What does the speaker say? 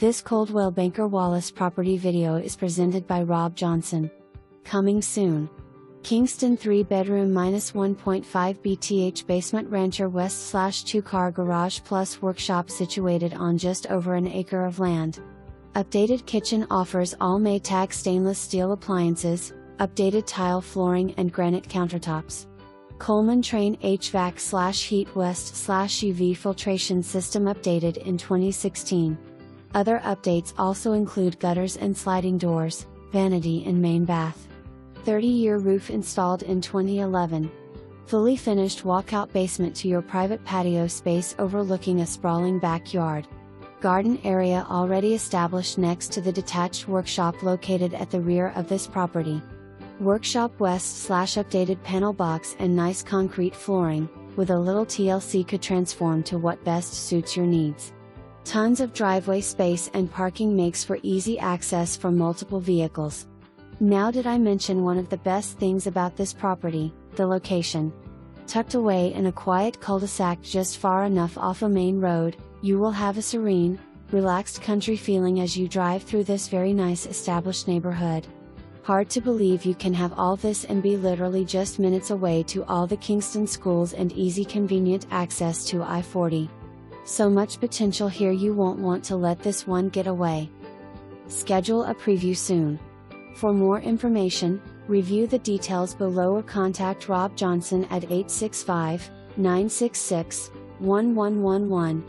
This Coldwell Banker Wallace property video is presented by Rob Johnson. Coming soon. Kingston 3-bedroom -1.5 BTH basement rancher west/2-car garage plus workshop situated on just over an acre of land. Updated kitchen offers ALL Maytag stainless steel appliances, updated tile flooring and granite countertops. Coleman Trane HVAC/heat west/UV filtration system updated in 2016. Other updates also include gutters and sliding doors, vanity and main bath. 30-year roof installed in 2011. Fully finished walkout basement to your private patio space overlooking a sprawling backyard. Garden area already established next to the detached workshop located at the rear of this property. Workshop west/updated panel box and nice concrete flooring, with a little TLC could transform to what best suits your needs. Tons of driveway space and parking makes for easy access for multiple vehicles. Now did I mention one of the best things about this property, the location. Tucked away in a quiet cul-de-sac just far enough off a main road, you will have a serene, relaxed country feeling as you drive through this very nice established neighborhood. Hard to believe you can have all this and be literally just minutes away to all the Kingston schools and easy convenient access to I-40. So much potential here, you won't want to let this one get away. Schedule a preview soon. For more information, review the details below or contact Rob Johnson at 865-966-1111.